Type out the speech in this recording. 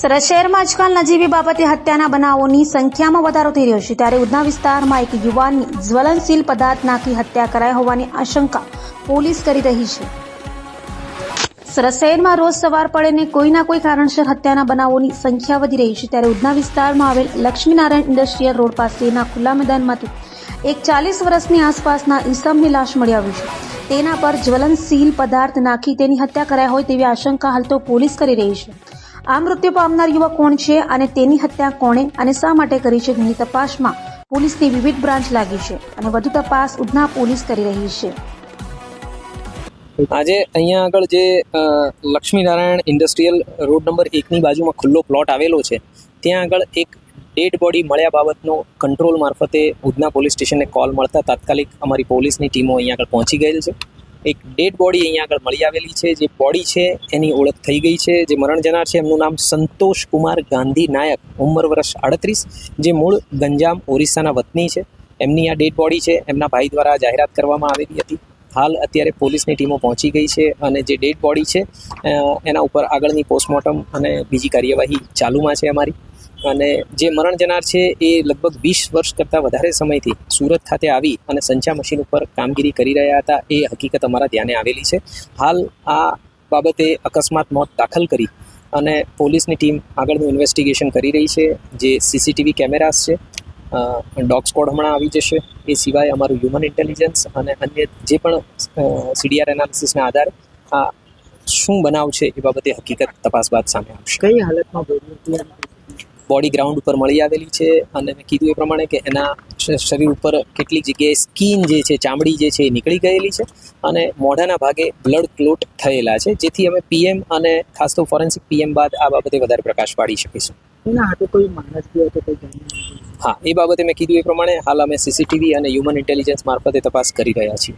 સુરત શહેરમાં આજકાલ નજીવી બાબતે હત્યાના બનાવોની સંખ્યામાં વધારો થઈ રહ્યો છે, ત્યારે ઉધના વિસ્તારમાં એક યુવાનની જ્વલનશીલ પદાર્થ નાખી હત્યા કરાઈ હોવાની આશંકા પોલીસ કરી રહી છે. સુરત શહેરમાં રોજ સવાર પડે કોઈના કોઈ કારણસર હત્યાના બનાવોની સંખ્યા વધી રહી છે, ત્યારે ઉધના વિસ્તારમાં આવેલ લક્ષ્મીનારાયણ ઇન્ડસ્ટ્રીયલ રોડ પાસેના ખુલ્લા મેદાનમાંથી એક 40 વર્ષની આસપાસના ઈસમની લાશ મળી આવી છે. તેના પર જ્વલનશીલ પદાર્થ નાખી તેની હત્યા કરાઈ હોય તેવી આશંકા હાલ તો પોલીસ કરી રહી છે. આ મૃત્યુ પામનાર યુવક કોણ છે અને તેની હત્યા કોણે અને શા માટે કરી છે તેની તપાસમાં પોલીસની વિવિધ બ્રાન્ચ લાગી છે અને વધુ તપાસ ઉધના પોલીસ કરી રહી છે. આજે અહીંયા આગળ જે લક્ષ્મીનારાયણ ઇન્ડસ્ટ્રીયલ રોડ નંબર 1ની બાજુમાં ખુલ્લો પ્લોટ આવેલો છે, ત્યાં આગળ એક ડેડ બોડી મળ્યા બાબતનો કંટ્રોલ મારફતે ઉધના પોલીસ સ્ટેશનને કોલ મળતા તાત્કાલિક અમારી પોલીસની ટીમો અહીંયા આગળ પહોંચી ગયેલ છે. એક ડેડ બોડી અહીંયા આગળ મળી આવેલી છે. જે બોડી છે એની ઓળખ થઈ ગઈ છે. જે મરણ જનાર છે એમનું નામ સંતોષ કુમાર ગાંધી નાયક, ઉંમર વર્ષ 38, જે મૂળ ગંજામ ઓરિસ્સાના વતની છે. એમની આ ડેડ બોડી છે એમના ભાઈ દ્વારા જાહેરાત કરવામાં આવેલી હતી. હાલ અત્યારે પોલીસની ટીમો પહોંચી ગઈ છે અને જે ડેડ બોડી છે એના ઉપર આગળની પોસ્ટમોર્ટમ અને બીજી કાર્યવાહી ચાલુમાં છે અમારી. અને જે મરણ જનાર છે એ લગભગ 20 વર્ષ કરતાં વધારે સમયથી સુરત ખાતે આવી અને સંચા મશીન ઉપર કામગીરી કરી રહ્યા હતા, એ હકીકત અમારા ધ્યાને આવેલી છે. હાલ આ બાબતે અકસ્માત મોત દાખલ કરી અને પોલીસની ટીમ આગળનું ઇન્વેસ્ટિગેશન કરી રહી છે. જે સીસીટીવી કેમેરાસ છે, ડોગ સ્કોડ હમણાં આવી જશે. એ સિવાય અમારું હ્યુમન ઇન્ટેલિજન્સ અને અન્ય જે પણ સીડીઆર એનાલિસિસના આધારે આ શું બનાવ છે એ બાબતે હકીકત તપાસ બાદ સામે આવશે. કઈ હાલતમાં બોડી ગ્રાઉન્ડ ઉપર મળી આવેલી છે અને મેં કીધું એ પ્રમાણે કે એના શરીર ઉપર કેટલીક જગ્યાએ સ્કીન જે છે, ચામડી જે છે એ નીકળી ગયેલી છે અને મોઢાના ભાગે બ્લડ ક્લોટ થયેલા છે, જેથી અમે પીએમ અને ખાસ તો ફોરેન્સિક પીએમ બાદ આ બાબતે વધારે પ્રકાશ પાડી શકીશું. એના હાથે કોઈ માણસ ગયો તો કોઈ હા, એ બાબતે મેં કીધું એ પ્રમાણે હાલ અમે સીસીટીવી અને હ્યુમન ઇન્ટેલિજન્સ મારફતે તપાસ કરી રહ્યા છીએ.